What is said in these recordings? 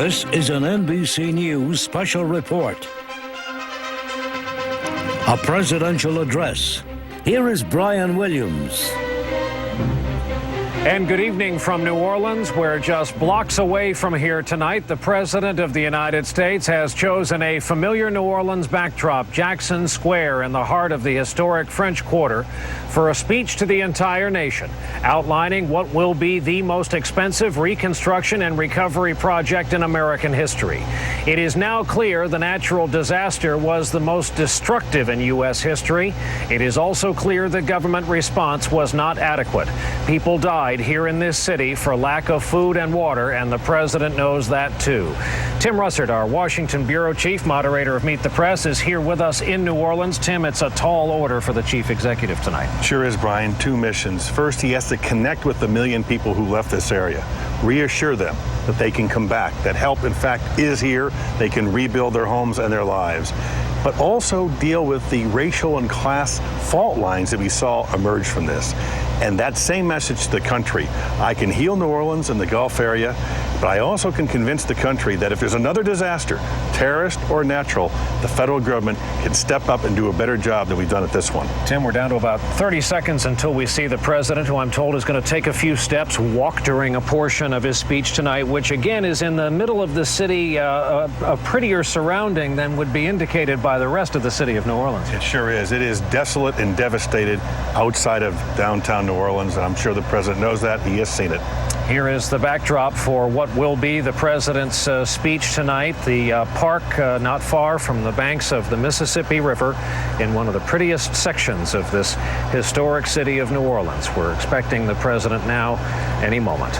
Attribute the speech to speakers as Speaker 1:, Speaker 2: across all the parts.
Speaker 1: This is an NBC News special report. A presidential address. Here is Brian Williams.
Speaker 2: And good evening from New Orleans, where just blocks away from here tonight, the President of the United States has chosen a familiar New Orleans backdrop, Jackson Square, in the heart of the historic French Quarter, for a speech to the entire nation, outlining what will be the most expensive reconstruction and recovery project in American history. It is now clear the natural disaster was the most destructive in U.S. history. It is also clear the government response was not adequate. People died here in this city for lack of food and water, and the president knows that too. Tim Russert, our Washington bureau chief, moderator of Meet the Press, is here with us in New Orleans. Tim, it's a tall order for the chief executive tonight.
Speaker 3: Sure is, Brian. Two missions. First, he has to connect with the million people who left this area, reassure them that they can come back, that help, in fact, is here. They can rebuild their homes and their lives, but also deal with the racial and class fault lines that we saw emerge from this. And that same message to the country: I can heal New Orleans and the Gulf area, but I also can convince the country that if there's another disaster, terrorist or natural, the federal government can step up and do a better job than we've done at this one.
Speaker 2: Tim, we're down to about 30 seconds until we see the president, who I'm told is going to take a few steps, walk during a portion of his speech tonight, which again is in the middle of the city, a prettier surrounding than would be indicated by the rest of the city of New Orleans.
Speaker 3: It sure is. It is desolate and devastated outside of downtown New Orleans, and I'm sure the president knows that. He has seen it.
Speaker 2: Here is the backdrop for what will be the president's speech tonight. The park not far from the banks of the Mississippi River, in one of the prettiest sections of this historic city of New Orleans. We're expecting the president now any moment.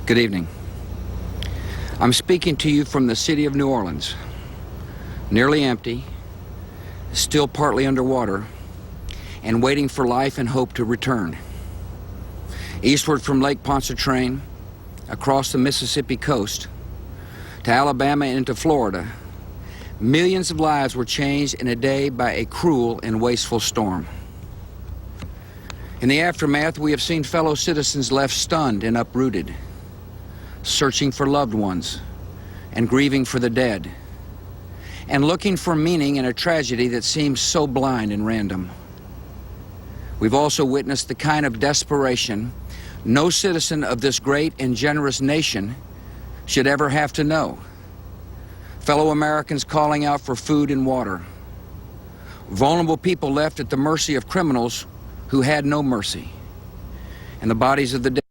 Speaker 4: Good evening. I'm speaking to you from the city of New Orleans, nearly empty, still partly underwater, and waiting for life and hope to return. Eastward from Lake Pontchartrain, across the Mississippi coast, to Alabama and into Florida, millions of lives were changed in a day by a cruel and wasteful storm. In the aftermath, we have seen fellow citizens left stunned and uprooted, searching for loved ones and grieving for the dead, and looking for meaning in a tragedy that seems so blind and random. We've also witnessed the kind of desperation no citizen of this great and generous nation should ever have to know. Fellow Americans calling out for food and water. Vulnerable people left at the mercy of criminals who had no mercy. And the bodies of the dead